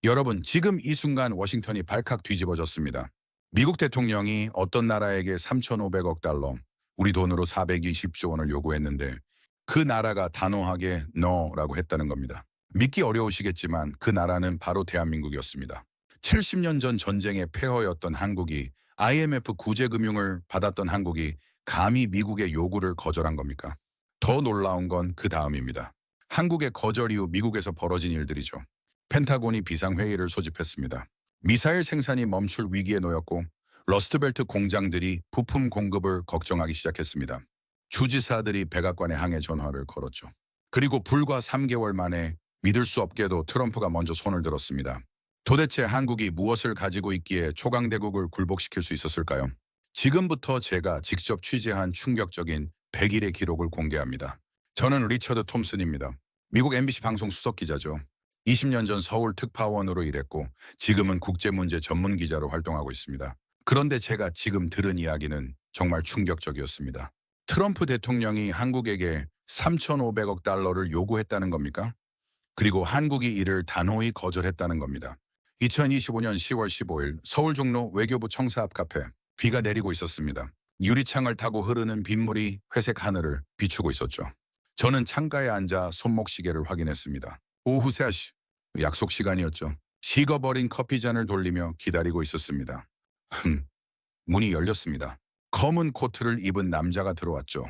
여러분, 지금 이 순간 워싱턴이 발칵 뒤집어졌습니다. 미국 대통령이 어떤 나라에게 3,500억 달러, 우리 돈으로 420조 원을 요구했는데 그 나라가 단호하게 NO라고 했다는 겁니다. 믿기 어려우시겠지만 그 나라는 바로 대한민국이었습니다. 70년 전 전쟁의 폐허였던 한국이 IMF 구제금융을 받았던 한국이 감히 미국의 요구를 거절한 겁니까? 더 놀라운 건 그 다음입니다. 한국의 거절 이후 미국에서 벌어진 일들이죠. 펜타곤이 비상회의를 소집했습니다. 미사일 생산이 멈출 위기에 놓였고 러스트벨트 공장들이 부품 공급을 걱정하기 시작했습니다. 주지사들이 백악관에 항해 전화를 걸었죠. 그리고 불과 3개월 만에 믿을 수 없게도 트럼프가 먼저 손을 들었습니다. 도대체 한국이 무엇을 가지고 있기에 초강대국을 굴복시킬 수 있었을까요? 지금부터 제가 직접 취재한 충격적인 100일의 기록을 공개합니다. 저는 리처드 톰슨입니다. 미국 MBC 방송 수석 기자죠. 20년 전 서울 특파원으로 일했고 지금은 국제문제 전문 기자로 활동하고 있습니다. 그런데 제가 지금 들은 이야기는 정말 충격적이었습니다. 트럼프 대통령이 한국에게 3,500억 달러를 요구했다는 겁니까? 그리고 한국이 이를 단호히 거절했다는 겁니다. 2025년 10월 15일 서울 종로 외교부 청사 앞 카페. 비가 내리고 있었습니다. 유리창을 타고 흐르는 빗물이 회색 하늘을 비추고 있었죠. 저는 창가에 앉아 손목시계를 확인했습니다. 오후 3시. 약속 시간이었죠. 식어버린 커피잔을 돌리며 기다리고 있었습니다. 문이 열렸습니다. 검은 코트를 입은 남자가 들어왔죠.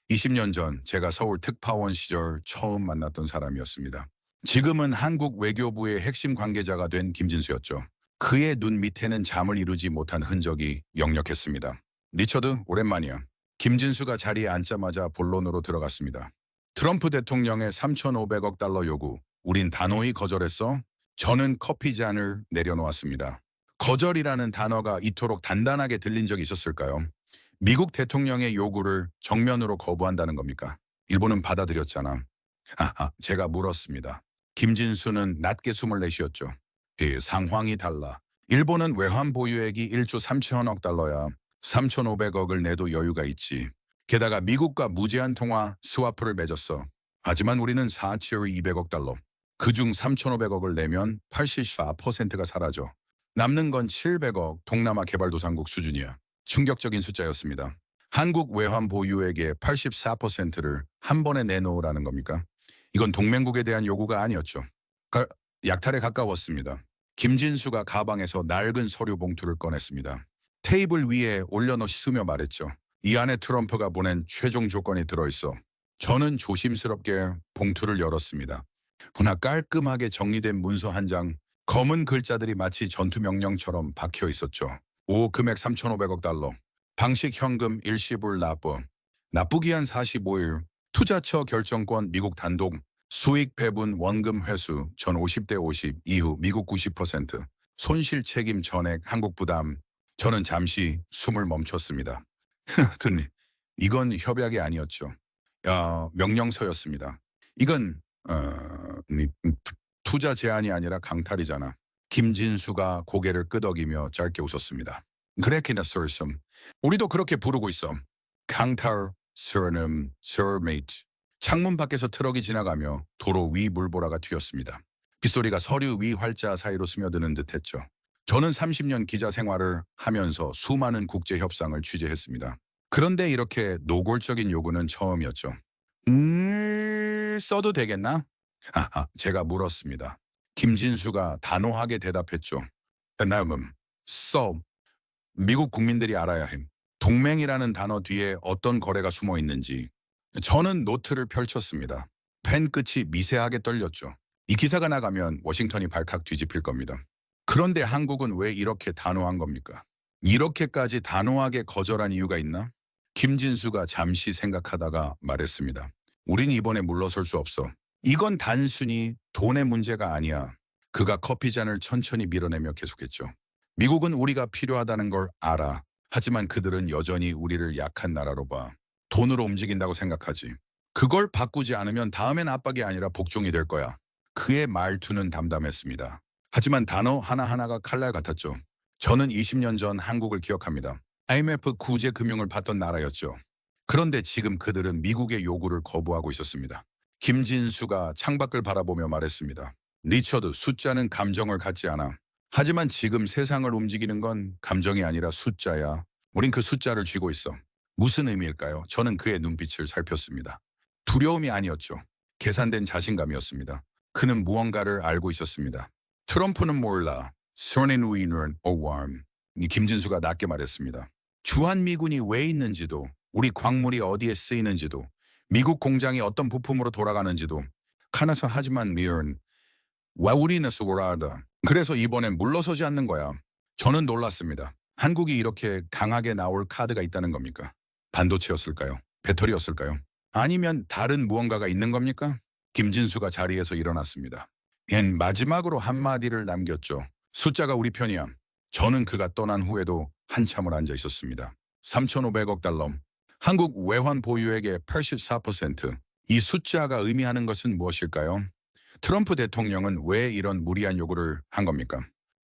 20년 전 제가 서울 특파원 시절 처음 만났던 사람이었습니다. 지금은 한국 외교부의 핵심 관계자가 된 김진수였죠. 그의 눈 밑에는 잠을 이루지 못한 흔적이 역력했습니다. 리처드, 오랜만이야. 김진수가 자리에 앉자마자 본론으로 들어갔습니다. 트럼프 대통령의 3,500억 달러 요구, 우린 단호히 거절했어? 저는 커피잔을 내려놓았습니다. 거절이라는 단어가 이토록 단단하게 들린 적이 있었을까요? 미국 대통령의 요구를 정면으로 거부한다는 겁니까? 일본은 받아들였잖아. 제가 물었습니다. 김진수는 낮게 숨을 내쉬었죠. 상황이 달라. 일본은 외환 보유액이 1조 3천억 달러야. 3,500억을 내도 여유가 있지. 게다가 미국과 무제한 통화 스와프를 맺었어. 하지만 우리는 4조 200억 달러. 그중 3,500억을 내면 84%가 사라져. 남는 건 700억 동남아 개발도상국 수준이야. 충격적인 숫자였습니다. 한국 외환 보유액의 84%를 한 번에 내놓으라는 겁니까? 이건 동맹국에 대한 요구가 아니었죠. 약탈에 가까웠습니다. 김진수가 가방에서 낡은 서류 봉투를 꺼냈습니다. 테이블 위에 올려놓으며 말했죠. 이 안에 트럼프가 보낸 최종 조건이 들어있어. 저는 조심스럽게 봉투를 열었습니다. 그러나 깔끔하게 정리된 문서 한 장, 검은 글자들이 마치 전투명령처럼 박혀 있었죠. 금액 3,500억 달러. 방식 현금 일시불 납부. 납부 기한 45일. 투자처 결정권 미국 단독. 수익 배분 원금 회수 전 50대 50 이후 미국 90%. 손실 책임 전액 한국 부담. 저는 잠시 숨을 멈췄습니다. 듣니? 이건 협약이 아니었죠. 명령서였습니다. 이건 투자 제한이 아니라 강탈이잖아. 김진수가 고개를 끄덕이며 짧게 웃었습니다. 그래, 키나서rsum. 우리도 그렇게 부르고 있어. 강탈, surname, sirmate. 창문 밖에서 트럭이 지나가며 도로 위 물보라가 튀었습니다. 빗소리가 서류 위 활자 사이로 스며드는 듯했죠. 저는 30년 기자 생활을 하면서 수많은 국제 협상을 취재했습니다. 그런데 이렇게 노골적인 요구는 처음이었죠. 써도 되겠나? 제가 물었습니다. 김진수가 단호하게 대답했죠. 써. 미국 국민들이 알아야 해. 동맹이라는 단어 뒤에 어떤 거래가 숨어 있는지. 저는 노트를 펼쳤습니다. 펜 끝이 미세하게 떨렸죠. 이 기사가 나가면 워싱턴이 발칵 뒤집힐 겁니다. 그런데 한국은 왜 이렇게 단호한 겁니까? 이렇게까지 단호하게 거절한 이유가 있나? 김진수가 잠시 생각하다가 말했습니다. 우린 이번에 물러설 수 없어. 이건 단순히 돈의 문제가 아니야. 그가 커피잔을 천천히 밀어내며 계속했죠. 미국은 우리가 필요하다는 걸 알아. 하지만 그들은 여전히 우리를 약한 나라로 봐. 돈으로 움직인다고 생각하지. 그걸 바꾸지 않으면 다음엔 압박이 아니라 복종이 될 거야. 그의 말투는 담담했습니다. 하지만 단어 하나하나가 칼날 같았죠. 저는 20년 전 한국을 기억합니다. IMF 구제 금융을 받던 나라였죠. 그런데 지금 그들은 미국의 요구를 거부하고 있었습니다. 김진수가 창밖을 바라보며 말했습니다. 리처드, 숫자는 감정을 갖지 않아. 하지만 지금 세상을 움직이는 건 감정이 아니라 숫자야. 우린 그 숫자를 쥐고 있어. 무슨 의미일까요? 저는 그의 눈빛을 살폈습니다. 두려움이 아니었죠. 계산된 자신감이었습니다. 그는 무언가를 알고 있었습니다. 트럼프는 몰라. 선인우이는 오warm. 김진수가 낮게 말했습니다. 주한미군이 왜 있는지도, 우리 광물이 어디에 쓰이는지도, 미국 공장이 어떤 부품으로 돌아가는지도, 카나서 하지만 미연, 왜 우리는 수월하다. 그래서 이번엔 물러서지 않는 거야. 저는 놀랐습니다. 한국이 이렇게 강하게 나올 카드가 있다는 겁니까? 반도체였을까요? 배터리였을까요? 아니면 다른 무언가가 있는 겁니까? 김진수가 자리에서 일어났습니다. 얜 마지막으로 한마디를 남겼죠. 숫자가 우리 편이야. 저는 그가 떠난 후에도 한참을 앉아 있었습니다. 3,500억 달러. 한국 외환 보유액의 84%. 이 숫자가 의미하는 것은 무엇일까요? 트럼프 대통령은 왜 이런 무리한 요구를 한 겁니까?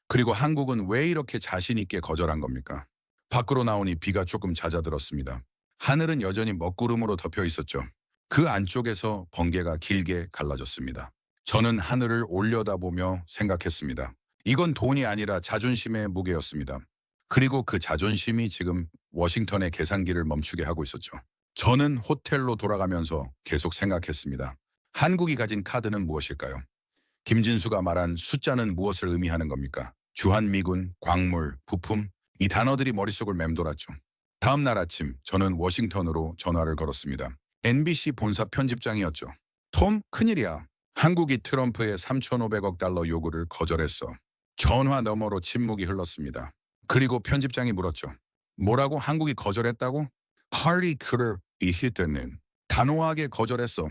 그리고 한국은 왜 이렇게 자신 있게 거절한 겁니까? 밖으로 나오니 비가 조금 잦아들었습니다. 하늘은 여전히 먹구름으로 덮여 있었죠. 그 안쪽에서 번개가 길게 갈라졌습니다. 저는 하늘을 올려다보며 생각했습니다. 이건 돈이 아니라 자존심의 무게였습니다. 그리고 그 자존심이 지금 워싱턴의 계산기를 멈추게 하고 있었죠. 저는 호텔로 돌아가면서 계속 생각했습니다. 한국이 가진 카드는 무엇일까요? 김진수가 말한 숫자는 무엇을 의미하는 겁니까? 주한미군, 광물, 부품, 이 단어들이 머릿속을 맴돌았죠. 다음 날 아침 저는 워싱턴으로 전화를 걸었습니다. NBC 본사 편집장이었죠. 톰, 큰일이야. 한국이 트럼프의 3,500억 달러 요구를 거절했어. 전화 너머로 침묵이 흘렀습니다. 그리고 편집장이 물었죠. 뭐라고? 한국이 거절했다고? 하리 그를 이히트는 단호하게 거절했어.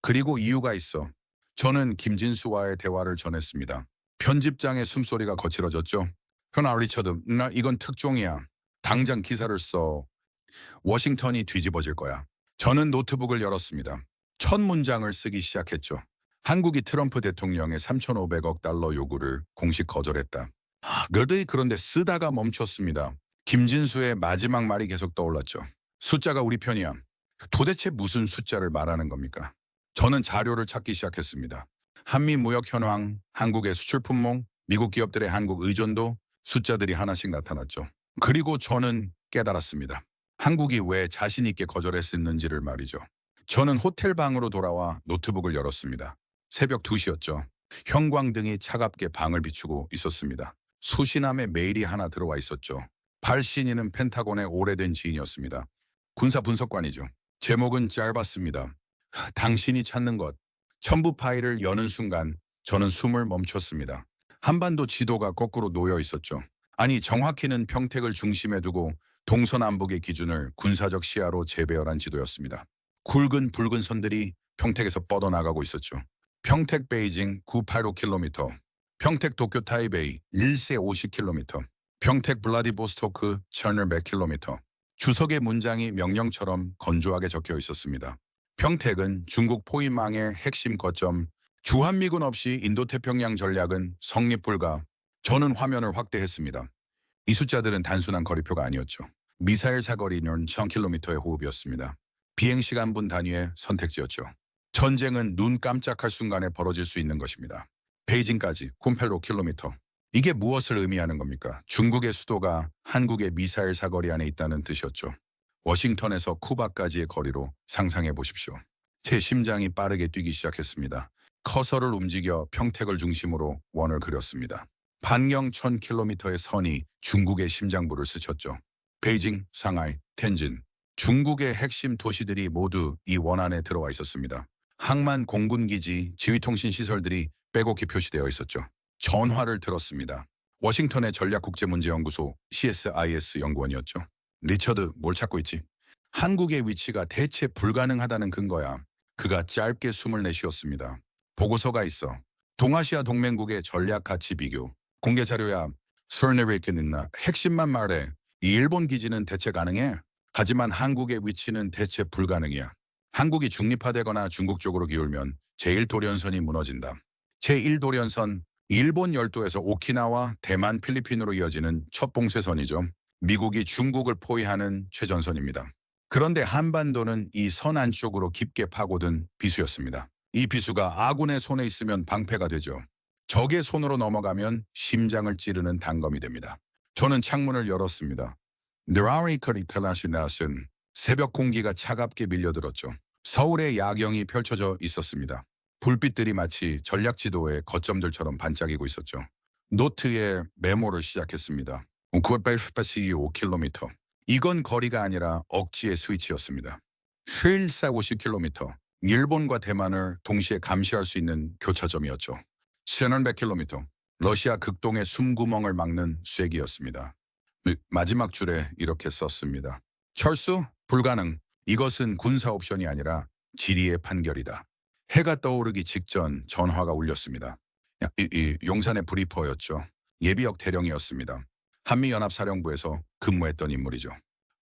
그리고 이유가 있어. 저는 김진수와의 대화를 전했습니다. 편집장의 숨소리가 거칠어졌죠. 현아 리처드, 나 이건 특종이야. 당장 기사를 써. 워싱턴이 뒤집어질 거야. 저는 노트북을 열었습니다. 첫 문장을 쓰기 시작했죠. 한국이 트럼프 대통령의 3,500억 달러 요구를 공식 거절했다. 그런데 쓰다가 멈췄습니다. 김진수의 마지막 말이 계속 떠올랐죠. 숫자가 우리 편이야. 도대체 무슨 숫자를 말하는 겁니까? 저는 자료를 찾기 시작했습니다. 한미 무역 현황, 한국의 수출 품목, 미국 기업들의 한국 의존도, 숫자들이 하나씩 나타났죠. 그리고 저는 깨달았습니다. 한국이 왜 자신 있게 거절했었는지를 말이죠. 저는 호텔 방으로 돌아와 노트북을 열었습니다. 새벽 2시였죠. 형광등이 차갑게 방을 비추고 있었습니다. 수신함에 메일이 하나 들어와 있었죠. 발신인은 펜타곤의 오래된 지인이었습니다. 군사 분석관이죠. 제목은 짧았습니다. 당신이 찾는 것. 첨부 파일을 여는 순간 저는 숨을 멈췄습니다. 한반도 지도가 거꾸로 놓여 있었죠. 아니, 정확히는 평택을 중심에 두고 동서남북의 기준을 군사적 시야로 재배열한 지도였습니다. 굵은 붉은 선들이 평택에서 뻗어나가고 있었죠. 평택 베이징 985km, 평택 도쿄 타이베이 1세 50km, 평택 블라디보스토크 1100km. 주석의 문장이 명령처럼 건조하게 적혀 있었습니다. 평택은 중국 포위망의 핵심 거점, 주한미군 없이 인도태평양 전략은 성립 불가. 저는 화면을 확대했습니다. 이 숫자들은 단순한 거리표가 아니었죠. 미사일 사거리는 1000km의 호흡이었습니다. 비행시간분 단위의 선택지였죠. 전쟁은 눈 깜짝할 순간에 벌어질 수 있는 것입니다. 베이징까지 985km. 이게 무엇을 의미하는 겁니까? 중국의 수도가 한국의 미사일 사거리 안에 있다는 뜻이었죠. 워싱턴에서 쿠바까지의 거리로 상상해 보십시오. 제 심장이 빠르게 뛰기 시작했습니다. 커서를 움직여 평택을 중심으로 원을 그렸습니다. 반경 1000km의 선이 중국의 심장부를 스쳤죠. 베이징, 상하이, 텐진. 중국의 핵심 도시들이 모두 이 원 안에 들어와 있었습니다. 항만 공군기지, 지휘통신 시설들이 빼곡히 표시되어 있었죠. 전화를 들었습니다. 워싱턴의 전략국제문제연구소 CSIS 연구원이었죠. 리처드, 뭘 찾고 있지? 한국의 위치가 대체 불가능하다는 근거야. 그가 짧게 숨을 내쉬었습니다. 보고서가 있어. 동아시아 동맹국의 전략 가치 비교. 공개 자료야. 설네베이크는 핵심만 말해. 이 일본 기지는 대체 가능해? 하지만 한국의 위치는 대체 불가능이야. 한국이 중립화되거나 중국 쪽으로 기울면 제1도련선이 무너진다. 제1도련선, 일본 열도에서 오키나와 대만, 필리핀으로 이어지는 첫 봉쇄선이죠. 미국이 중국을 포위하는 최전선입니다. 그런데 한반도는 이 선 안쪽으로 깊게 파고든 비수였습니다. 이 비수가 아군의 손에 있으면 방패가 되죠. 적의 손으로 넘어가면 심장을 찌르는 단검이 됩니다. 저는 창문을 열었습니다. 느라리커리 펠라시나스는 새벽 공기가 차갑게 밀려들었죠. 서울의 야경이 펼쳐져 있었습니다. 불빛들이 마치 전략 지도의 거점들처럼 반짝이고 있었죠. 노트에 메모를 시작했습니다. 985km. 이건 거리가 아니라 억지의 스위치였습니다. 실사 50km. 일본과 대만을 동시에 감시할 수 있는 교차점이었죠. 1100km. 러시아 극동의 숨구멍을 막는 쐐기였습니다. 마지막 줄에 이렇게 썼습니다. 철수? 불가능. 이것은 군사 옵션이 아니라 지리의 판결이다. 해가 떠오르기 직전 전화가 울렸습니다. 용산의 브리퍼였죠. 예비역 대령이었습니다. 한미연합사령부에서 근무했던 인물이죠.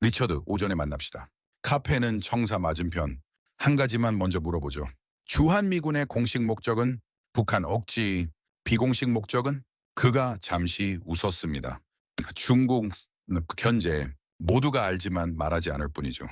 리처드, 오전에 만납시다. 카페는 청사 맞은편. 한 가지만 먼저 물어보죠. 주한미군의 공식 목적은? 북한 억지. 비공식 목적은? 그가 잠시 웃었습니다. 중국, 현재 모두가 알지만 말하지 않을 뿐이죠.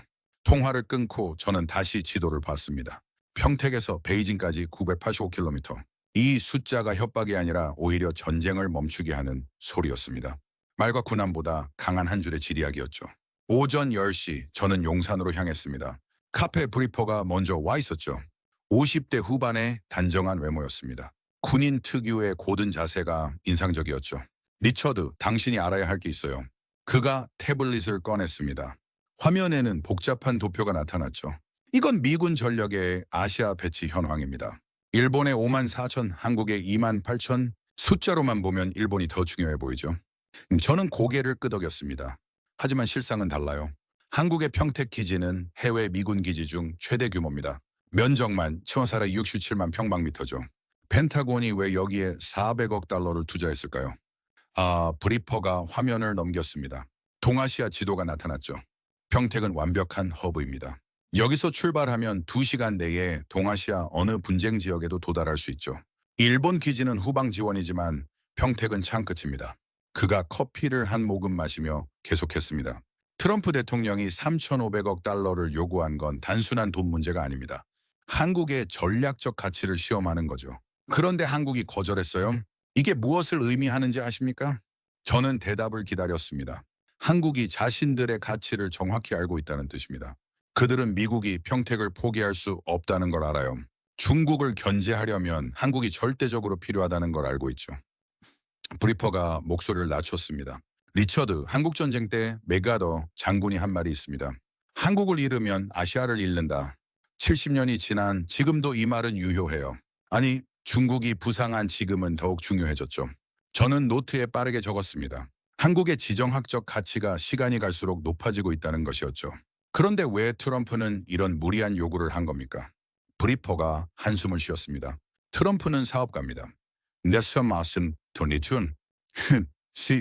통화를 끊고 저는 다시 지도를 봤습니다. 평택에서 베이징까지 985km. 이 숫자가 협박이 아니라 오히려 전쟁을 멈추게 하는 소리였습니다. 말과 군함보다 강한 한 줄의 지리학이었죠. 오전 10시 저는 용산으로 향했습니다. 카페 브리퍼가 먼저 와 있었죠. 50대 후반의 단정한 외모였습니다. 군인 특유의 고든 자세가 인상적이었죠. 리처드, 당신이 알아야 할 게 있어요. 그가 태블릿을 꺼냈습니다. 화면에는 복잡한 도표가 나타났죠. 이건 미군 전력의 아시아 배치 현황입니다. 일본의 5만 4천, 한국의 2만 8천, 숫자로만 보면 일본이 더 중요해 보이죠. 저는 고개를 끄덕였습니다. 하지만 실상은 달라요. 한국의 평택 기지는 해외 미군 기지 중 최대 규모입니다. 면적만 치원사라 67만 평방미터죠. 펜타곤이 왜 여기에 400억 달러를 투자했을까요? 브리퍼가 화면을 넘겼습니다. 동아시아 지도가 나타났죠. 평택은 완벽한 허브입니다. 여기서 출발하면 2시간 내에 동아시아 어느 분쟁 지역에도 도달할 수 있죠. 일본 기지는 후방 지원이지만 평택은 창끝입니다. 그가 커피를 한 모금 마시며 계속했습니다. 트럼프 대통령이 3,500억 달러를 요구한 건 단순한 돈 문제가 아닙니다. 한국의 전략적 가치를 시험하는 거죠. 그런데 한국이 거절했어요. 이게 무엇을 의미하는지 아십니까? 저는 대답을 기다렸습니다. 한국이 자신들의 가치를 정확히 알고 있다는 뜻입니다. 그들은 미국이 평택을 포기할 수 없다는 걸 알아요. 중국을 견제하려면 한국이 절대적으로 필요하다는 걸 알고 있죠. 브리퍼가 목소리를 낮췄습니다. 리처드, 한국전쟁 때 메가더 장군이 한 말이 있습니다. 한국을 잃으면 아시아를 잃는다. 70년이 지난 지금도 이 말은 유효해요. 아니, 중국이 부상한 지금은 더욱 중요해졌죠. 저는 노트에 빠르게 적었습니다. 한국의 지정학적 가치가 시간이 갈수록 높아지고 있다는 것이었죠. 그런데 왜 트럼프는 이런 무리한 요구를 한 겁니까? 브리퍼가 한숨을 쉬었습니다. 트럼프는 사업가입니다. 내서 말씀 돈이준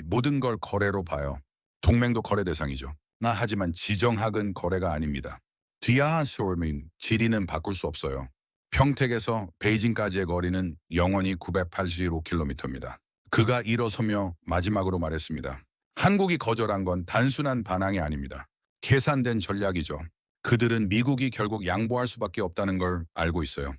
모든 걸 거래로 봐요. 동맹도 거래 대상이죠. 하지만 지정학은 거래가 아닙니다. 디아솔민 지리는 바꿀 수 없어요. 평택에서 베이징까지의 거리는 영원히 985km입니다. 그가 일어서며 마지막으로 말했습니다. 한국이 거절한 건 단순한 반항이 아닙니다. 계산된 전략이죠. 그들은 미국이 결국 양보할 수밖에 없다는 걸 알고 있어요.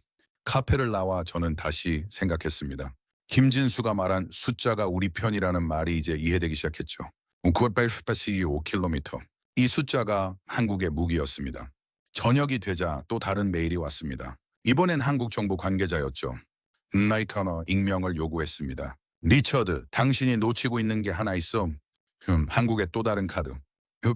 카페를 나와 저는 다시 생각했습니다. 김진수가 말한 숫자가 우리 편이라는 말이 이제 이해되기 시작했죠. 985km. 이 숫자가 한국의 무기였습니다. 저녁이 되자 또 다른 메일이 왔습니다. 이번엔 한국 정부 관계자였죠. 나이커너 익명을 요구했습니다. 리처드, 당신이 놓치고 있는 게 하나 있어. 한국의 또 다른 카드.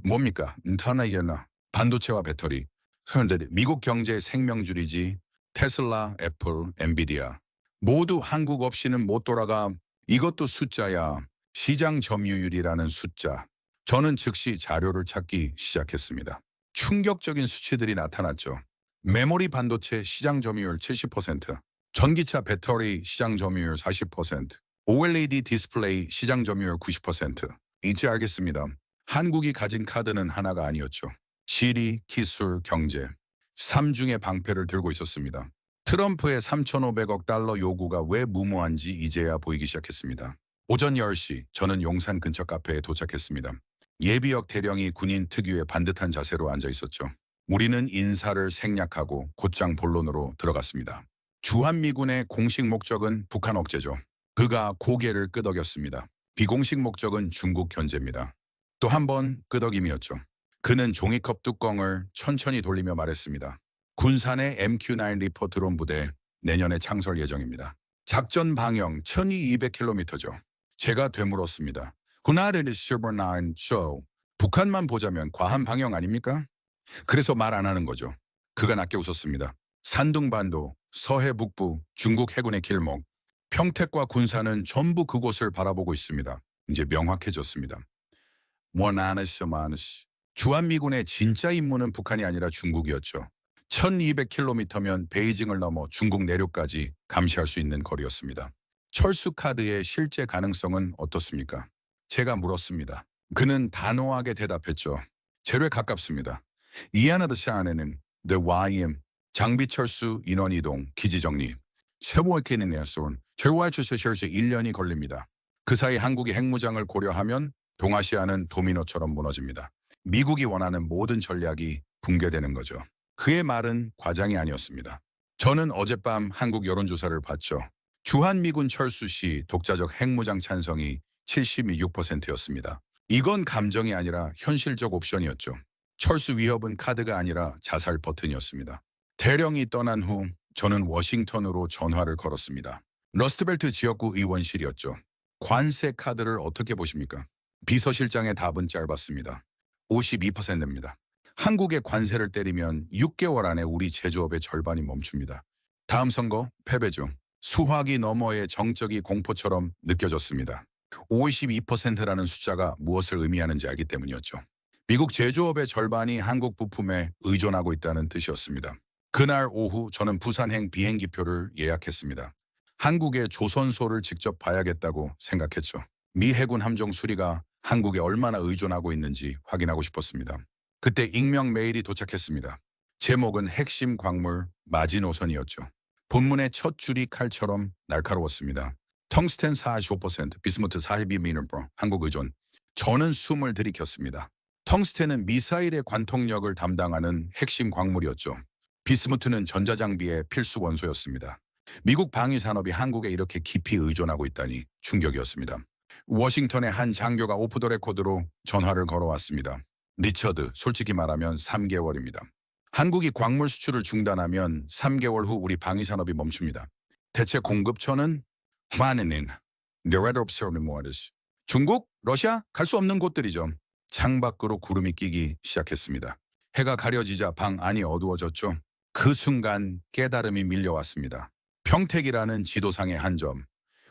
뭡니까? 인터넷이나 반도체와 배터리. 그런데 미국 경제의 생명줄이지. 테슬라, 애플, 엔비디아. 모두 한국 없이는 못 돌아가. 이것도 숫자야. 시장 점유율이라는 숫자. 저는 즉시 자료를 찾기 시작했습니다. 충격적인 수치들이 나타났죠. 메모리 반도체 시장 점유율 70%, 전기차 배터리 시장 점유율 40%, OLED 디스플레이 시장 점유율 90%. 이제 알겠습니다. 한국이 가진 카드는 하나가 아니었죠. 지리, 기술, 경제. 3중의 방패를 들고 있었습니다. 트럼프의 3,500억 달러 요구가 왜 무모한지 이제야 보이기 시작했습니다. 오전 10시 저는 용산 근처 카페에 도착했습니다. 예비역 대령이 군인 특유의 반듯한 자세로 앉아 있었죠. 우리는 인사를 생략하고 곧장 본론으로 들어갔습니다. 주한미군의 공식 목적은 북한 억제죠. 그가 고개를 끄덕였습니다. 비공식 목적은 중국 견제입니다. 또 한 번 끄덕임이었죠. 그는 종이컵 뚜껑을 천천히 돌리며 말했습니다. 군산의 MQ-9 리퍼 드론 부대 내년에 창설 예정입니다. 작전 방영 1200km죠. 제가 되물었습니다. 군하르드 슈버나인 쇼. 북한만 보자면 과한 방영 아닙니까? 그래서 말 안 하는 거죠. 그가 낮게 웃었습니다. 산둥반도, 서해 북부, 중국 해군의 길목, 평택과 군산은 전부 그곳을 바라보고 있습니다. 이제 명확해졌습니다. 원아너시 주한미군의 진짜 임무는 북한이 아니라 중국이었죠. 1200km면 베이징을 넘어 중국 내륙까지 감시할 수 있는 거리였습니다. 철수 카드의 실제 가능성은 어떻습니까? 제가 물었습니다. 그는 단호하게 대답했죠. 제로에 가깝습니다. 이하나드 샤안에는 The YM, 장비 철수, 인원 이동, 기지 정리, 세월기는 내손, 제로와 주시셔서 1년이 걸립니다. 그 사이 한국이 핵무장을 고려하면 동아시아는 도미노처럼 무너집니다. 미국이 원하는 모든 전략이 붕괴되는 거죠. 그의 말은 과장이 아니었습니다. 저는 어젯밤 한국 여론조사를 봤죠. 주한미군 철수 시 독자적 핵무장 찬성이 76%였습니다. 이건 감정이 아니라 현실적 옵션이었죠. 철수 위협은 카드가 아니라 자살 버튼이었습니다. 대령이 떠난 후 저는 워싱턴으로 전화를 걸었습니다. 러스트벨트 지역구 의원실이었죠. 관세 카드를 어떻게 보십니까? 비서실장의 답은 짧았습니다. 52%입니다. 한국의 관세를 때리면 6개월 안에 우리 제조업의 절반이 멈춥니다. 다음 선거 패배죠. 수화기 너머의 정적이 공포처럼 느껴졌습니다. 52%라는 숫자가 무엇을 의미하는지 알기 때문이었죠. 미국 제조업의 절반이 한국 부품에 의존하고 있다는 뜻이었습니다. 그날 오후 저는 부산행 비행기표를 예약했습니다. 한국의 조선소를 직접 봐야겠다고 생각했죠. 미 해군 함정 수리가 한국에 얼마나 의존하고 있는지 확인하고 싶었습니다. 그때 익명 메일이 도착했습니다. 제목은 핵심 광물 마지노선이었죠. 본문의 첫 줄이 칼처럼 날카로웠습니다. 텅스텐 45%, 비스무트 42%, 한국 의존. 저는 숨을 들이켰습니다. 텅스텐은 미사일의 관통력을 담당하는 핵심 광물이었죠. 비스무트는 전자장비의 필수 원소였습니다. 미국 방위산업이 한국에 이렇게 깊이 의존하고 있다니 충격이었습니다. 워싱턴의 한 장교가 오프 더 레코드로 전화를 걸어왔습니다. 리처드, 솔직히 말하면 3개월입니다. 한국이 광물 수출을 중단하면 3개월 후 우리 방위산업이 멈춥니다. 대체 공급처는 화내는 중국, 러시아 갈 수 없는 곳들이죠. 창밖으로 구름이 끼기 시작했습니다. 해가 가려지자 방 안이 어두워졌죠. 그 순간 깨달음이 밀려왔습니다. 평택이라는 지도상의 한 점,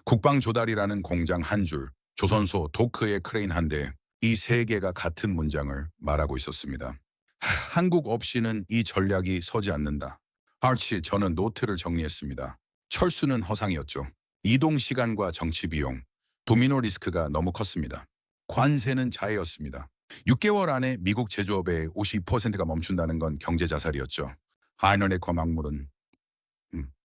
국방조달이라는 공장 한 줄, 조선소 도크의 크레인 한 대, 이 세 개가 같은 문장을 말하고 있었습니다. 한국 없이는 이 전략이 서지 않는다. 아치, 저는 노트를 정리했습니다. 철수는 허상이었죠. 이동 시간과 정치 비용, 도미노 리스크가 너무 컸습니다. 관세는 자해였습니다. 6개월 안에 미국 제조업의 52%가 멈춘다는 건 경제 자살이었죠. 아이언의 광물은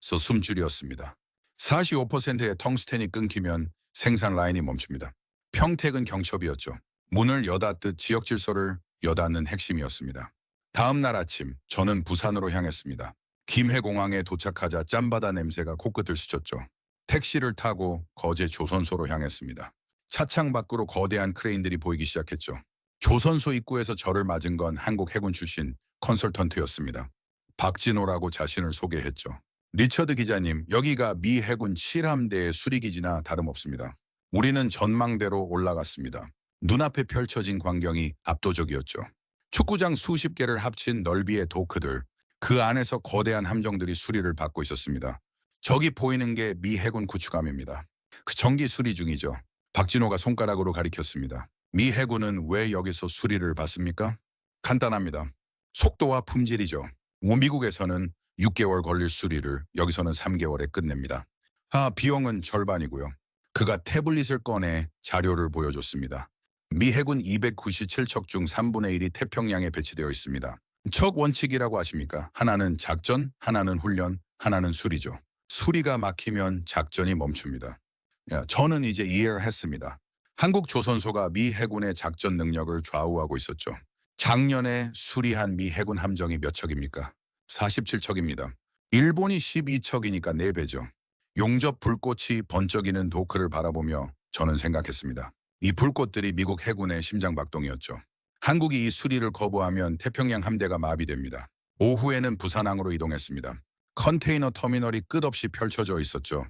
숨줄이었습니다. 45%의 텅스텐이 끊기면 생산 라인이 멈춥니다. 평택은 경첩이었죠. 문을 여닫듯 지역 질서를 여닫는 핵심이었습니다. 다음 날 아침 저는 부산으로 향했습니다. 김해공항에 도착하자 짬바다 냄새가 코끝을 스쳤죠. 택시를 타고 거제 조선소로 향했습니다. 차창 밖으로 거대한 크레인들이 보이기 시작했죠. 조선소 입구에서 저를 맞은 건 한국 해군 출신 컨설턴트였습니다. 박진호라고 자신을 소개했죠. 리처드 기자님, 여기가 미 해군 7함대의 수리기지나 다름없습니다. 우리는 전망대로 올라갔습니다. 눈앞에 펼쳐진 광경이 압도적이었죠. 축구장 수십 개를 합친 넓이의 도크들, 그 안에서 거대한 함정들이 수리를 받고 있었습니다. 저기 보이는 게 미 해군 구축함입니다. 그 정기 수리 중이죠. 박진호가 손가락으로 가리켰습니다. 미 해군은 왜 여기서 수리를 받습니까? 간단합니다. 속도와 품질이죠. 미국에서는 6개월 걸릴 수리를 여기서는 3개월에 끝냅니다. 비용은 절반이고요. 그가 태블릿을 꺼내 자료를 보여줬습니다. 미 해군 297척 중 3분의 1이 태평양에 배치되어 있습니다. 척 원칙이라고 아십니까? 하나는 작전, 하나는 훈련, 하나는 수리죠. 수리가 막히면 작전이 멈춥니다. 저는 이제 이해를 했습니다. 한국 조선소가 미 해군의 작전 능력을 좌우하고 있었죠. 작년에 수리한 미 해군 함정이 몇 척입니까? 47척입니다. 일본이 12척이니까 4배죠. 용접 불꽃이 번쩍이는 도크를 바라보며 저는 생각했습니다. 이 불꽃들이 미국 해군의 심장박동이었죠. 한국이 이 수리를 거부하면 태평양 함대가 마비됩니다. 오후에는 부산항으로 이동했습니다. 컨테이너 터미널이 끝없이 펼쳐져 있었죠.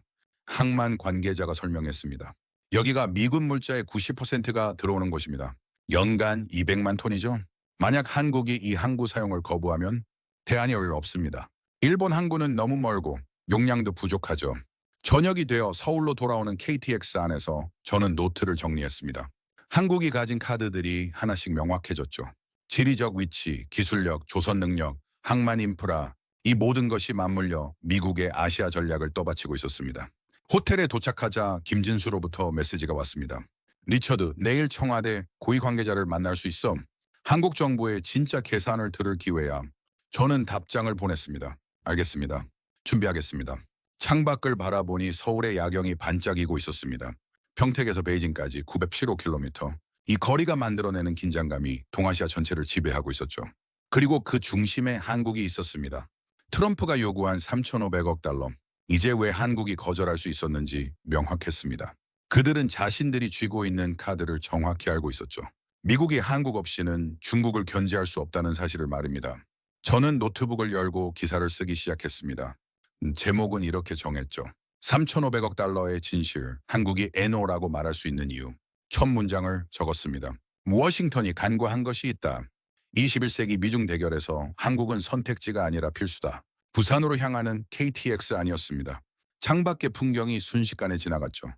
항만 관계자가 설명했습니다. 여기가 미군 물자의 90%가 들어오는 곳입니다. 연간 200만 톤이죠. 만약 한국이 이 항구 사용을 거부하면 대안이 없습니다. 일본 항구는 너무 멀고 용량도 부족하죠. 저녁이 되어 서울로 돌아오는 KTX 안에서 저는 노트를 정리했습니다. 한국이 가진 카드들이 하나씩 명확해졌죠. 지리적 위치, 기술력, 조선 능력, 항만 인프라, 이 모든 것이 맞물려 미국의 아시아 전략을 떠받치고 있었습니다. 호텔에 도착하자 김진수로부터 메시지가 왔습니다. 리처드, 내일 청와대 고위 관계자를 만날 수 있어. 한국 정부의 진짜 계산을 들을 기회야. 저는 답장을 보냈습니다. 알겠습니다. 준비하겠습니다. 창밖을 바라보니 서울의 야경이 반짝이고 있었습니다. 평택에서 베이징까지 915km. 이 거리가 만들어내는 긴장감이 동아시아 전체를 지배하고 있었죠. 그리고 그 중심에 한국이 있었습니다. 트럼프가 요구한 3,500억 달러. 이제 왜 한국이 거절할 수 있었는지 명확했습니다. 그들은 자신들이 쥐고 있는 카드를 정확히 알고 있었죠. 미국이 한국 없이는 중국을 견제할 수 없다는 사실을 말입니다. 저는 노트북을 열고 기사를 쓰기 시작했습니다. 제목은 이렇게 정했죠. 3,500억 달러의 진실, 한국이 NO라고 말할 수 있는 이유. 첫 문장을 적었습니다. 워싱턴이 간과한 것이 있다. 21세기 미중 대결에서 한국은 선택지가 아니라 필수다. 부산으로 향하는 KTX 아니었습니다. 창밖의 풍경이 순식간에 지나갔죠.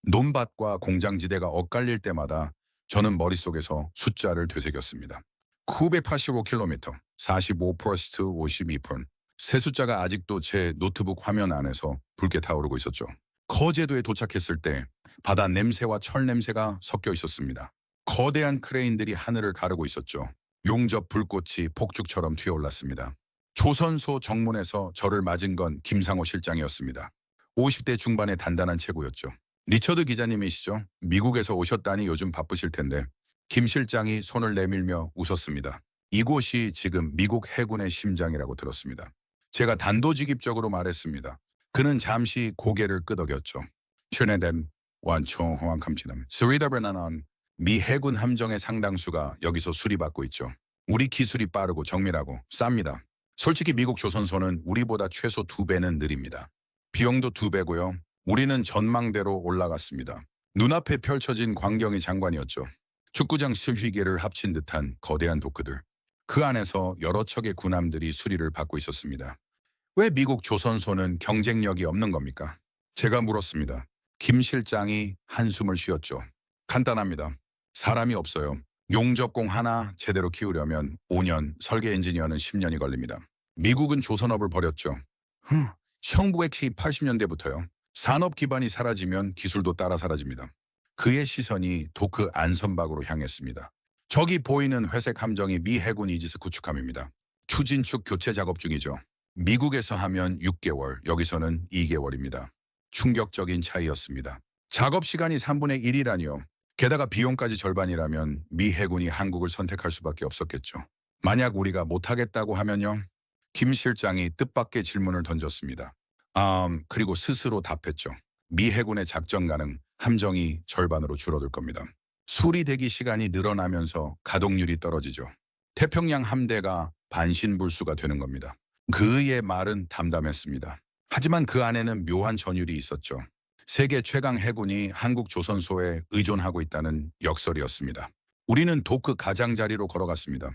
논밭과 공장지대가 엇갈릴 때마다 저는 머릿속에서 숫자를 되새겼습니다. 985km, 45% 52%. 세 숫자가 아직도 제 노트북 화면 안에서 붉게 타오르고 있었죠. 거제도에 도착했을 때 바다 냄새와 철 냄새가 섞여 있었습니다. 거대한 크레인들이 하늘을 가르고 있었죠. 용접 불꽃이 폭죽처럼 튀어올랐습니다. 조선소 정문에서 저를 맞은 건 김상호 실장이었습니다. 50대 중반의 단단한 체구였죠. 리처드 기자님이시죠? 미국에서 오셨다니 요즘 바쁘실 텐데. 김 실장이 손을 내밀며 웃었습니다. 이곳이 지금 미국 해군의 심장이라고 들었습니다. 제가 단도직입적으로 말했습니다. 그는 잠시 고개를 끄덕였죠. 최내된 완총 호황감시남. 스리다브나는 미 해군 함정의 상당수가 여기서 수리받고 있죠. 우리 기술이 빠르고 정밀하고 쌉니다. 솔직히 미국 조선소는 우리보다 최소 2배는 느립니다. 비용도 2배고요. 우리는 전망대로 올라갔습니다. 눈앞에 펼쳐진 광경이 장관이었죠. 축구장 수휘계를 합친 듯한 거대한 도크들. 그 안에서 여러 척의 군함들이 수리를 받고 있었습니다. 왜 미국 조선소는 경쟁력이 없는 겁니까? 제가 물었습니다. 김 실장이 한숨을 쉬었죠. 간단합니다. 사람이 없어요. 용접공 하나 제대로 키우려면 5년, 설계 엔지니어는 10년이 걸립니다. 미국은 조선업을 버렸죠. 1980년대부터요. 산업 기반이 사라지면 기술도 따라 사라집니다. 그의 시선이 도크 안선박으로 향했습니다. 저기 보이는 회색 함정이 미 해군 이지스 구축함입니다. 추진축 교체 작업 중이죠. 미국에서 하면 6개월, 여기서는 2개월입니다. 충격적인 차이였습니다. 작업 시간이 3분의 1이라니요. 게다가 비용까지 절반이라면 미 해군이 한국을 선택할 수밖에 없었겠죠. 만약 우리가 못하겠다고 하면요. 김 실장이 뜻밖의 질문을 던졌습니다. 그리고 스스로 답했죠. 미 해군의 작전 가능, 함정이 절반으로 줄어들 겁니다. 수리대기 시간이 늘어나면서 가동률이 떨어지죠. 태평양 함대가 반신불수가 되는 겁니다. 그의 말은 담담했습니다. 하지만 그 안에는 묘한 전율이 있었죠. 세계 최강 해군이 한국 조선소에 의존하고 있다는 역설이었습니다. 우리는 도크 가장자리로 걸어갔습니다.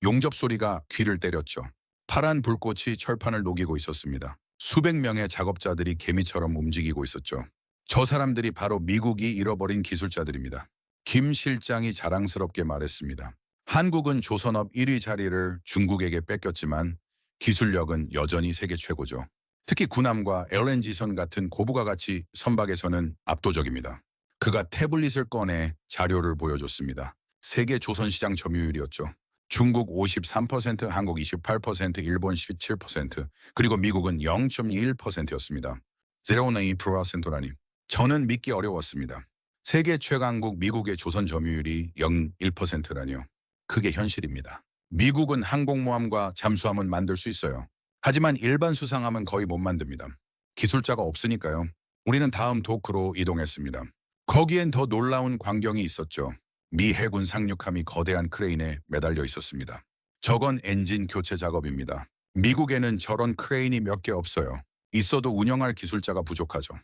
용접 소리가 귀를 때렸죠. 파란 불꽃이 철판을 녹이고 있었습니다. 수백 명의 작업자들이 개미처럼 움직이고 있었죠. 저 사람들이 바로 미국이 잃어버린 기술자들입니다. 김 실장이 자랑스럽게 말했습니다. 한국은 조선업 1위 자리를 중국에게 뺏겼지만 기술력은 여전히 세계 최고죠. 특히 군함과 LNG선 같은 고부가 가치 선박에서는 압도적입니다. 그가 태블릿을 꺼내 자료를 보여줬습니다. 세계 조선시장 점유율이었죠. 중국 53%, 한국 28%, 일본 17%, 그리고 미국은 0.21%였습니다. 0.2%라니. 저는 믿기 어려웠습니다. 세계 최강국 미국의 조선 점유율이 0.1%라니요. 그게 현실입니다. 미국은 항공모함과 잠수함은 만들 수 있어요. 하지만 일반 수상함은 거의 못 만듭니다. 기술자가 없으니까요. 우리는 다음 도크로 이동했습니다. 거기엔 더 놀라운 광경이 있었죠. 미 해군 상륙함이 거대한 크레인에 매달려 있었습니다. 저건 엔진 교체 작업입니다. 미국에는 저런 크레인이 몇 개 없어요. 있어도 운영할 기술자가 부족하죠.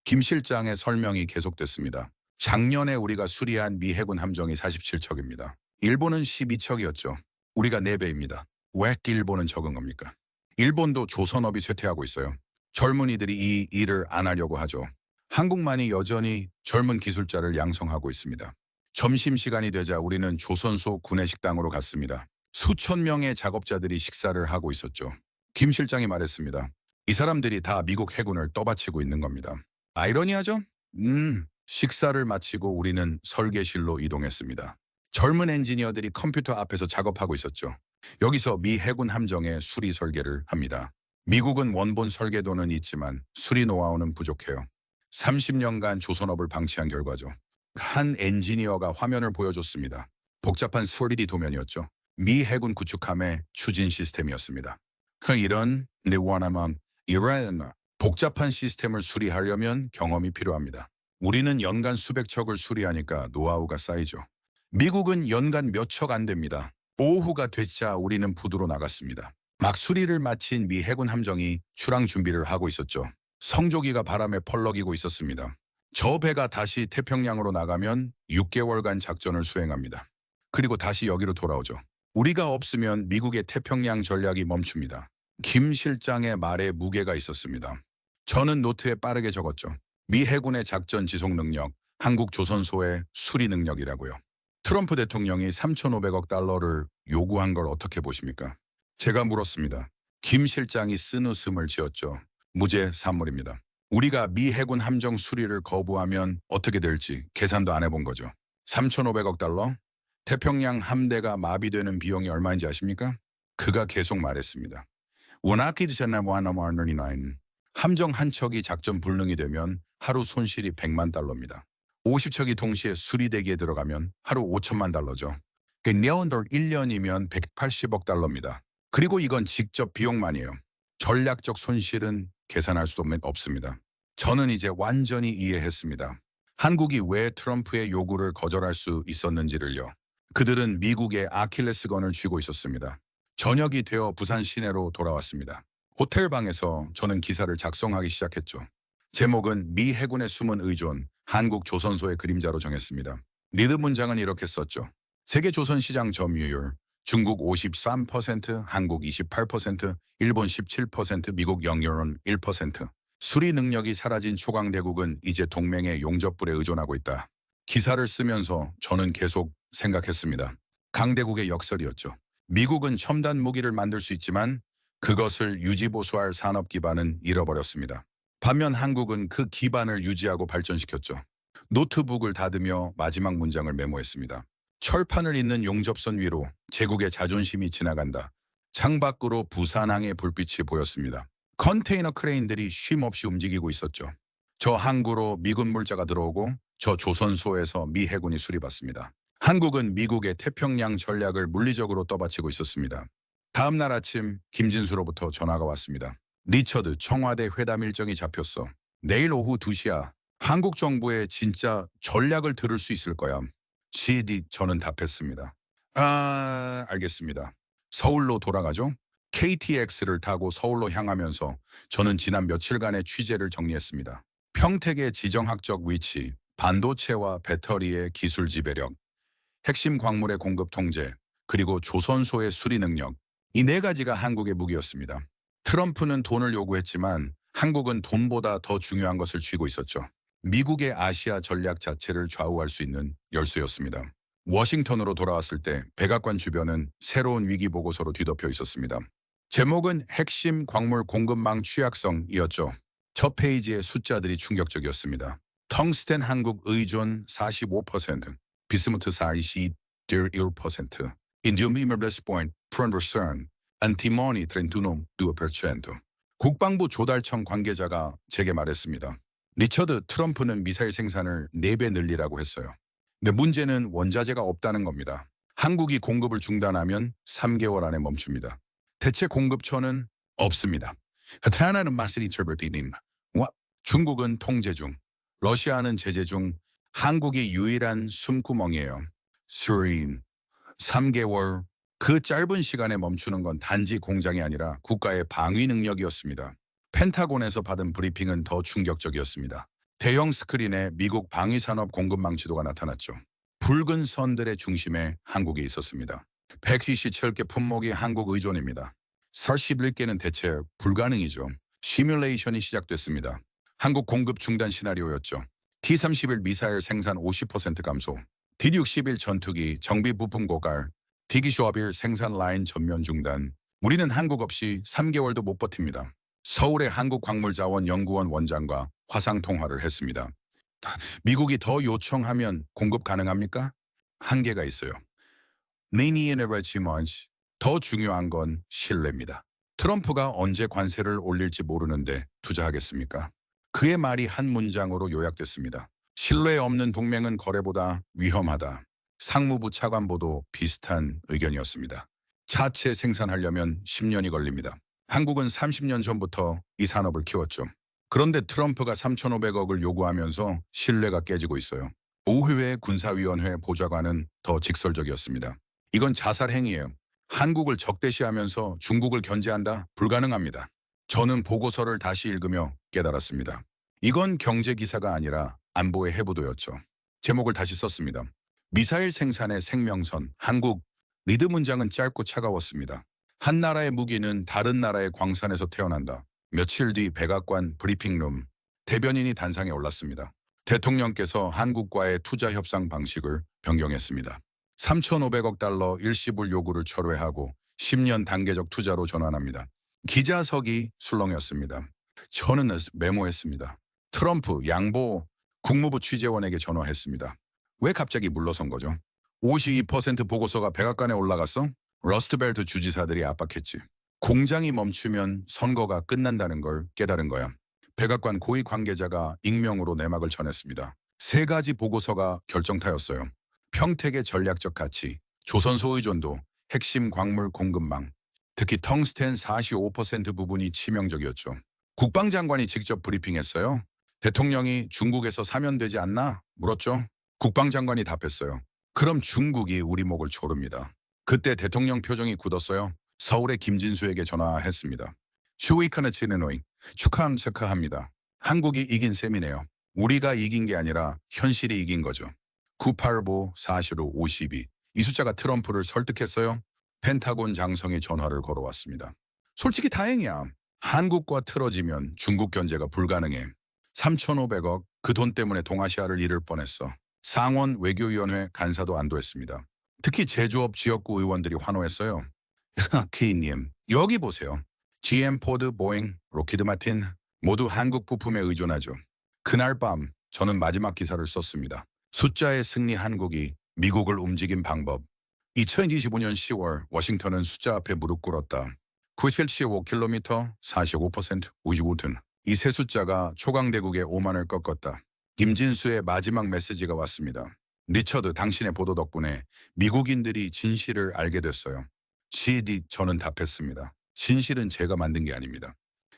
김 실장의 설명이 계속됐습니다. 작년에 우리가 수리한 미 해군 함정이 47척입니다. 일본은 12척이었죠. 우리가 4배입니다. 왜 일본은 적은 겁니까? 일본도 조선업이 쇠퇴하고 있어요. 젊은이들이 이 일을 안 하려고 하죠. 한국만이 여전히 젊은 기술자를 양성하고 있습니다. 점심시간이 되자 우리는 조선소 구내식당으로 갔습니다. 수천 명의 작업자들이 식사를 하고 있었죠. 김 실장이 말했습니다. 이 사람들이 다 미국 해군을 떠받치고 있는 겁니다. 아이러니하죠? 식사를 마치고 우리는 설계실로 이동했습니다. 젊은 엔지니어들이 컴퓨터 앞에서 작업하고 있었죠. 여기서 미 해군 함정의 수리 설계를 합니다. 미국은 원본 설계도는 있지만 수리 노하우는 부족해요. 30년간 조선업을 방치한 결과죠. 한 엔지니어가 화면을 보여줬습니다. 복잡한 3D 도면이었죠. 미 해군 구축함의 추진 시스템이었습니다. 이런 복잡한 시스템을 수리하려면 경험이 필요합니다. 우리는 연간 수백 척을 수리하니까 노하우가 쌓이죠. 미국은 연간 몇 척 안 됩니다. 오후가 되자 우리는 부두로 나갔습니다. 막 수리를 마친 미 해군 함정이 출항 준비를 하고 있었죠. 성조기가 바람에 펄럭이고 있었습니다. 저 배가 다시 태평양으로 나가면 6개월간 작전을 수행합니다. 그리고 다시 여기로 돌아오죠. 우리가 없으면 미국의 태평양 전략이 멈춥니다. 김 실장의 말에 무게가 있었습니다. 저는 노트에 빠르게 적었죠. 미 해군의 작전 지속 능력, 한국 조선소의 수리 능력이라고요. 트럼프 대통령이 3,500억 달러를 요구한 걸 어떻게 보십니까? 제가 물었습니다. 김 실장이 쓴웃음을 지었죠. 무죄 산물입니다. 우리가 미 해군 함정 수리를 거부하면 어떻게 될지 계산도 안 해본 거죠. 3,500억 달러? 태평양 함대가 마비되는 비용이 얼마인지 아십니까? 그가 계속 말했습니다. 함정 한 척이 작전 불능이 되면 하루 손실이 100만 달러입니다. 50척이 동시에 수리대기에 들어가면 하루 5천만 달러죠. 내년도 1년이면 180억 달러입니다. 그리고 이건 직접 비용만이에요. 전략적 손실은 계산할 수도 없습니다. 저는 이제 완전히 이해했습니다. 한국이 왜 트럼프의 요구를 거절할 수 있었는지를요. 그들은 미국의 아킬레스건을 쥐고 있었습니다. 저녁이 되어 부산 시내로 돌아왔습니다. 호텔방에서 저는 기사를 작성하기 시작했죠. 제목은 미 해군의 숨은 의존, 한국 조선소의 그림자로 정했습니다. 리드 문장은 이렇게 썼죠. 세계 조선 시장 점유율, 중국 53%, 한국 28%, 일본 17%, 미국 영유럽 1%. 수리 능력이 사라진 초강대국은 이제 동맹의 용접불에 의존하고 있다. 기사를 쓰면서 저는 계속 생각했습니다. 강대국의 역설이었죠. 미국은 첨단 무기를 만들 수 있지만 그것을 유지보수할 산업 기반은 잃어버렸습니다. 반면 한국은 그 기반을 유지하고 발전시켰죠. 노트북을 닫으며 마지막 문장을 메모했습니다. 철판을 잇는 용접선 위로 제국의 자존심이 지나간다. 창밖으로 부산항의 불빛이 보였습니다. 컨테이너 크레인들이 쉼없이 움직이고 있었죠. 저 항구로 미군 물자가 들어오고 저 조선소에서 미 해군이 수리받습니다. 한국은 미국의 태평양 전략을 물리적으로 떠받치고 있었습니다. 다음 날 아침 김진수로부터 전화가 왔습니다. 리처드, 청와대 회담 일정이 잡혔어. 내일 오후 2시야. 한국 정부의 진짜 전략을 들을 수 있을 거야. CD 저는 답했습니다. 알겠습니다. 서울로 돌아가죠? KTX를 타고 서울로 향하면서 저는 지난 며칠간의 취재를 정리했습니다. 평택의 지정학적 위치, 반도체와 배터리의 기술 지배력, 핵심 광물의 공급 통제, 그리고 조선소의 수리 능력. 이 4가지가 한국의 무기였습니다. 트럼프는 돈을 요구했지만 한국은 돈보다 더 중요한 것을 쥐고 있었죠. 미국의 아시아 전략 자체를 좌우할 수 있는 열쇠였습니다. 워싱턴으로 돌아왔을 때 백악관 주변은 새로운 위기 보고서로 뒤덮여 있었습니다. 제목은 핵심 광물 공급망 취약성이었죠. 첫 페이지의 숫자들이 충격적이었습니다. 텅스텐 한국 의존 45%, 비스무트 41%, 인디움 레스포인트 프론버선, 안티모니 31%. 국방부 조달청 관계자가 제게 말했습니다. 리처드, 트럼프는 미사일 생산을 4배 늘리라고 했어요. 근데 문제는 원자재가 없다는 겁니다. 한국이 공급을 중단하면 3개월 안에 멈춥니다. 대체 공급처는 없습니다. 하나는 마스니 터버티님 중국은 통제 중, 러시아는 제재 중, 한국이 유일한 숨구멍이에요. 스린 3개월. 그 짧은 시간에 멈추는 건 단지 공장이 아니라 국가의 방위 능력이었습니다. 펜타곤에서 받은 브리핑은 더 충격적이었습니다. 대형 스크린에 미국 방위산업 공급 망치도가 나타났죠. 붉은 선들의 중심에 한국이 있었습니다. 127개 품목이 한국 의존입니다. 41개는 대체 불가능이죠. 시뮬레이션이 시작됐습니다. 한국 공급 중단 시나리오였죠. T-31 미사일 생산 50% 감소, D-61 전투기 정비 부품 고갈, D-21 생산 라인 전면 중단. 우리는 한국 없이 3개월도 못 버팁니다. 서울의 한국광물자원연구원 원장과 화상 통화를 했습니다. 미국이 더 요청하면 공급 가능합니까? 한계가 있어요. 더 중요한 건 신뢰입니다. 트럼프가 언제 관세를 올릴지 모르는데 투자하겠습니까? 그의 말이 한 문장으로 요약됐습니다. 신뢰 없는 동맹은 거래보다 위험하다. 상무부 차관보도 비슷한 의견이었습니다. 차체 생산하려면 10년이 걸립니다. 한국은 30년 전부터 이 산업을 키웠죠. 그런데 트럼프가 3,500억을 요구하면서 신뢰가 깨지고 있어요. 오후에 군사위원회 보좌관은 더 직설적이었습니다. 이건 자살 행위예요. 한국을 적대시하면서 중국을 견제한다? 불가능합니다. 저는 보고서를 다시 읽으며 깨달았습니다. 이건 경제 기사가 아니라 안보의 해부도였죠. 제목을 다시 썼습니다. 미사일 생산의 생명선, 한국. 리드 문장은 짧고 차가웠습니다. 한 나라의 무기는 다른 나라의 광산에서 태어난다. 며칠 뒤 백악관 브리핑룸, 대변인이 단상에 올랐습니다. 대통령께서 한국과의 투자 협상 방식을 변경했습니다. 3,500억 달러 일시불 요구를 철회하고 10년 단계적 투자로 전환합니다. 기자석이 술렁였습니다. 저는 메모했습니다. 트럼프 양보 국무부 취재원에게 전화했습니다. 왜 갑자기 물러선 거죠? 52% 보고서가 백악관에 올라갔어? 러스트벨트 주지사들이 압박했지. 공장이 멈추면 선거가 끝난다는 걸 깨달은 거야. 백악관 고위 관계자가 익명으로 내막을 전했습니다. 3가지 보고서가 결정타였어요. 평택의 전략적 가치, 조선 소의존도, 핵심 광물 공급망, 특히 텅스텐 45% 부분이 치명적이었죠. 국방장관이 직접 브리핑했어요. 대통령이 중국에서 사면 되지 않나? 물었죠. 국방장관이 답했어요. 그럼 중국이 우리 목을 조릅니다. 그때 대통령 표정이 굳었어요. 서울의 김진수에게 전화했습니다. 슈위카네 치르노이 축하합니다. 한국이 이긴 셈이네요. 우리가 이긴 게 아니라 현실이 이긴 거죠. 985, 45, 52. 이 숫자가 트럼프를 설득했어요. 펜타곤 장성이 전화를 걸어왔습니다. 솔직히 다행이야. 한국과 틀어지면 중국 견제가 불가능해. 3,500억 그 돈 때문에 동아시아를 잃을 뻔했어. 상원 외교위원회 간사도 안도했습니다. 특히 제조업 지역구 의원들이 환호했어요. 키님, 여기 보세요. GM, 포드, 보잉, 로키드 마틴 모두 한국 부품에 의존하죠. 그날 밤 저는 마지막 기사를 썼습니다. 숫자의 승리 한국이 미국을 움직인 방법. 2025년 10월 워싱턴은 숫자 앞에 무릎 꿇었다. 975km, 45%, 55톤. 이 세 숫자가 초강대국의 오만을 꺾었다. 김진수의 마지막 메시지가 왔습니다. 리처드, 당신의 보도 덕분에 미국인들이 진실을 알게 됐어요. CD, 저는 답했습니다. 진실은 제가 만든 게 아닙니다.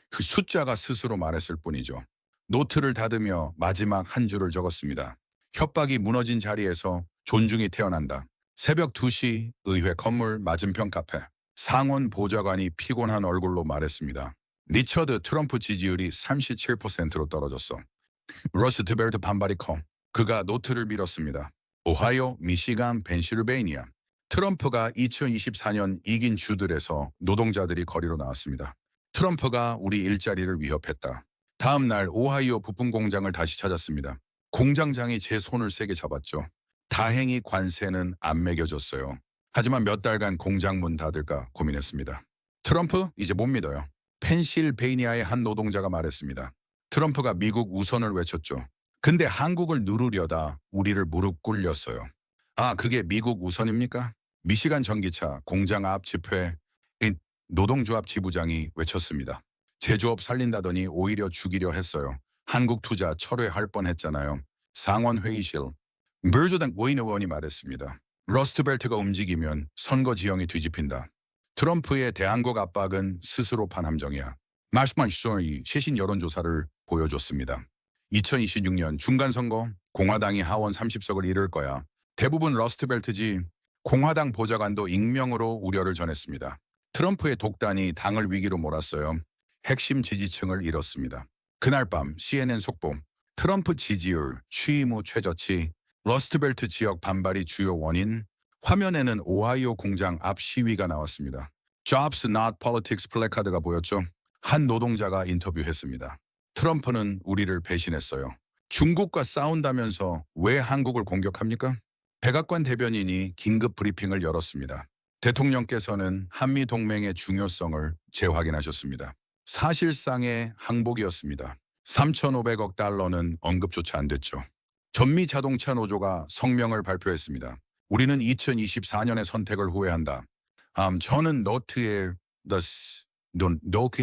그 숫자가 스스로 말했을 뿐이죠. 노트를 닫으며 마지막 한 줄을 적었습니다. 협박이 무너진 자리에서 존중이 태어난다. 새벽 2시 의회 건물 맞은편 카페. 상원 보좌관이 피곤한 얼굴로 말했습니다. 리처드, 트럼프 지지율이 37%로 떨어졌어. 러스트벨트 반발이 커. 그가 노트를 밀었습니다. 오하이오, 미시간, 펜실베이니아. 트럼프가 2024년 이긴 주들에서 노동자들이 거리로 나왔습니다. 트럼프가 우리 일자리를 위협했다. 다음 날 오하이오 부품 공장을 다시 찾았습니다. 공장장이 제 손을 세게 잡았죠. 다행히 관세는 안 매겨졌어요. 하지만 몇 달간 공장 문 닫을까 고민했습니다. 트럼프 이제 못 믿어요. 펜실베이니아의 한 노동자가 말했습니다. 트럼프가 미국 우선을 외쳤죠. 근데 한국을 누르려다 우리를 무릎 꿇렸어요. 아, 그게 미국 우선입니까? 미시간 전기차 공장 앞 집회 노동조합 지부장이 외쳤습니다. 제조업 살린다더니 오히려 죽이려 했어요. 한국 투자 철회할 뻔했잖아요. 상원 회의실. 민주당 고인 의원이 말했습니다. 러스트벨트가 움직이면 선거 지형이 뒤집힌다. 트럼프의 대한국 압박은 스스로 판 함정이야. 마시마쇼의 최신 여론조사를 보여줬습니다. 2026년 중간선거 공화당이 하원 30석을 이룰 거야. 대부분 러스트벨트지. 공화당 보좌관도 익명으로 우려를 전했습니다. 트럼프의 독단이 당을 위기로 몰았어요. 핵심 지지층을 잃었습니다. 그날 밤 CNN 속보 트럼프 지지율 취임 후 최저치, 러스트벨트 지역 반발이 주요 원인, 화면에는 오하이오 공장 앞 시위가 나왔습니다. Jobs not politics 플래카드가 보였죠. 한 노동자가 인터뷰했습니다. 트럼프는 우리를 배신했어요. 중국과 싸운다면서 왜 한국을 공격합니까? 백악관 대변인이 긴급 브리핑을 열었습니다. 대통령께서는 한미 동맹의 중요성을 재확인하셨습니다. 사실상의 항복이었습니다. 3,500억 달러는 언급조차 안 됐죠. 전미 자동차 노조가 성명을 발표했습니다. 우리는 2024년의 선택을 후회한다. 저는 노트에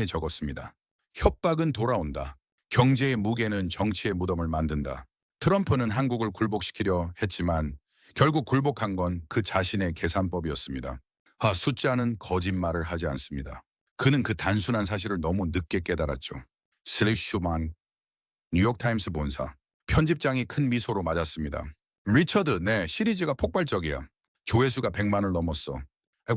적었습니다. 협박은 돌아온다. 경제의 무게는 정치의 무덤을 만든다. 트럼프는 한국을 굴복시키려 했지만 결국 굴복한 건 그 자신의 계산법이었습니다. 숫자는 거짓말을 하지 않습니다. 그는 그 단순한 사실을 너무 늦게 깨달았죠. 슬리슈만 뉴욕타임스 본사 편집장이 큰 미소로 맞았습니다. 리처드, 네, 시리즈가 폭발적이야. 조회수가 100만을 넘었어.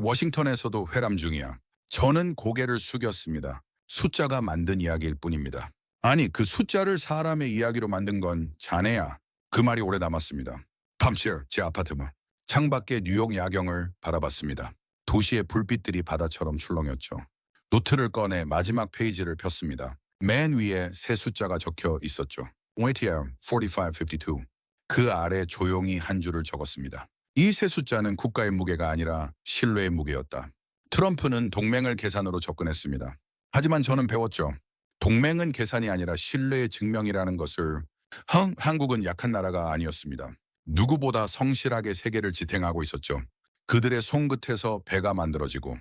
워싱턴에서도 회람 중이야. 저는 고개를 숙였습니다. 숫자가 만든 이야기일 뿐입니다. 아니, 그 숫자를 사람의 이야기로 만든 건 자네야. 그 말이 오래 남았습니다. 밤실 제 아파트문 창밖에 뉴욕 야경을 바라봤습니다. 도시의 불빛들이 바다처럼 출렁였죠. 노트를 꺼내 마지막 페이지를 폈습니다. 맨 위에 세 숫자가 적혀 있었죠. OATR 4552. 그 아래 조용히 한 줄을 적었습니다. 이 세 숫자는 국가의 무게가 아니라 신뢰의 무게였다. 트럼프는 동맹을 계산으로 접근했습니다. 하지만 저는 배웠죠. 동맹은 계산이 아니라 신뢰의 증명이라는 것을. 한국은 약한 나라가 아니었습니다. 누구보다 성실하게 세계를 지탱하고 있었죠. 그들의 손끝에서 배가 만들어지고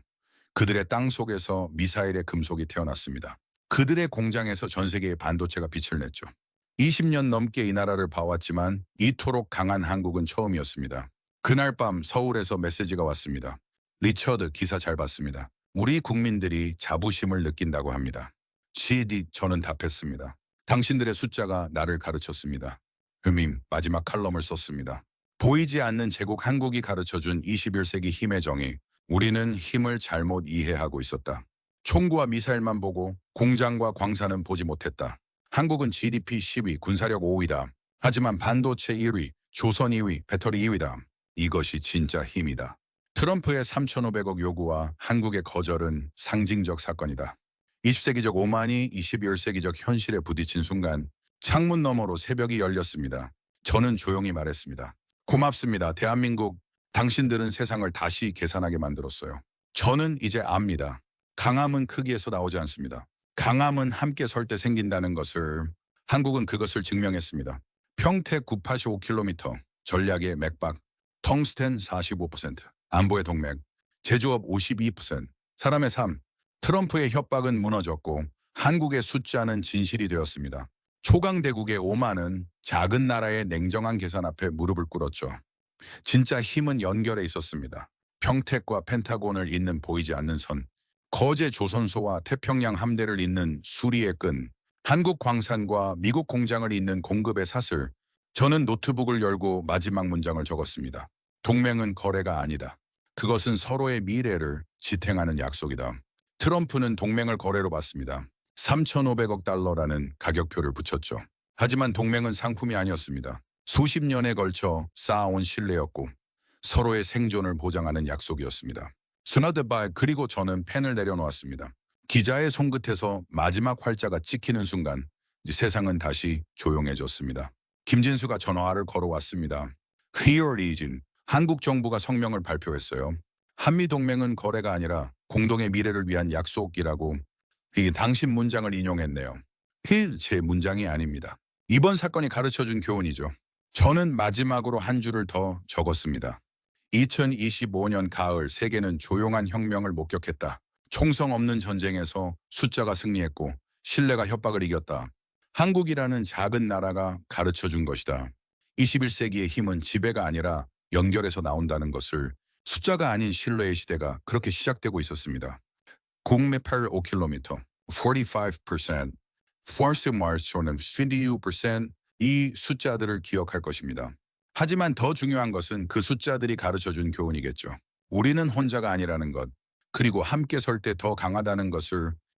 그들의 땅 속에서 미사일의 금속이 태어났습니다. 그들의 공장에서 전 세계의 반도체가 빛을 냈죠. 20년 넘게 이 나라를 봐왔지만 이토록 강한 한국은 처음이었습니다. 그날 밤 서울에서 메시지가 왔습니다. 리처드, 기사 잘 봤습니다. 우리 국민들이 자부심을 느낀다고 합니다. 저는 답했습니다. 당신들의 숫자가 나를 가르쳤습니다. 마지막 칼럼을 썼습니다. 보이지 않는 제국 한국이 가르쳐준 21세기 힘의 정의. 우리는 힘을 잘못 이해하고 있었다. 총구와 미사일만 보고 공장과 광산은 보지 못했다. 한국은 GDP 10위, 군사력 5위다. 하지만 반도체 1위, 조선 2위, 배터리 2위다. 이것이 진짜 힘이다. 트럼프의 3,500억 요구와 한국의 거절은 상징적 사건이다. 20세기적 오만이 21세기적 현실에 부딪힌 순간 창문 너머로 새벽이 열렸습니다. 저는 조용히 말했습니다. 고맙습니다. 대한민국, 당신들은 세상을 다시 계산하게 만들었어요. 저는 이제 압니다. 강함은 크기에서 나오지 않습니다. 강함은 함께 설 때 생긴다는 것을. 한국은 그것을 증명했습니다. 평택 985km, 전략의 맥박, 텅스텐 45%, 안보의 동맥, 제조업 52%, 사람의 삶. 트럼프의 협박은 무너졌고 한국의 숫자는 진실이 되었습니다. 초강대국의 오만은 작은 나라의 냉정한 계산 앞에 무릎을 꿇었죠. 진짜 힘은 연결에 있었습니다. 평택과 펜타곤을 잇는 보이지 않는 선, 거제 조선소와 태평양 함대를 잇는 수리의 끈, 한국 광산과 미국 공장을 잇는 공급의 사슬. 저는 노트북을 열고 마지막 문장을 적었습니다. 동맹은 거래가 아니다. 그것은 서로의 미래를 지탱하는 약속이다. 트럼프는 동맹을 거래로 봤습니다. 3,500억 달러라는 가격표를 붙였죠. 하지만 동맹은 상품이 아니었습니다. 수십 년에 걸쳐 쌓아온 신뢰였고 서로의 생존을 보장하는 약속이었습니다. 스나드바이. 그리고 저는 펜을 내려놓았습니다. 기자의 손끝에서 마지막 활자가 찍히는 순간 이제 세상은 다시 조용해졌습니다. 김진수가 전화를 걸어왔습니다. Here it is. 한국 정부가 성명을 발표했어요. 한미동맹은 거래가 아니라 공동의 미래를 위한 약속이라고. 당신 문장을 인용했네요. 제 문장이 아닙니다. 이번 사건이 가르쳐준 교훈이죠. 저는 마지막으로 한 줄을 더 적었습니다. 2025년 가을 세계는 조용한 혁명을 목격했다. 총성 없는 전쟁에서 숫자가 승리했고 신뢰가 협박을 이겼다. 한국이라는 작은 나라가 가르쳐준 것이다. 21세기의 힘은 지배가 아니라 연결해서 나온다는 것을. 숫자가 아닌 신뢰의 시대가 그렇게 시작되고 있었습니다. 0.85km. 45%, forced march는 56%, 이 숫자들을 기억할 것입니다. 하지만 더 중요한 것은 그 숫자들이 가르쳐준 교훈이겠죠. 우리는 혼자가 아니라는 것, 그리고 함께 설 때 더 강하다는 것을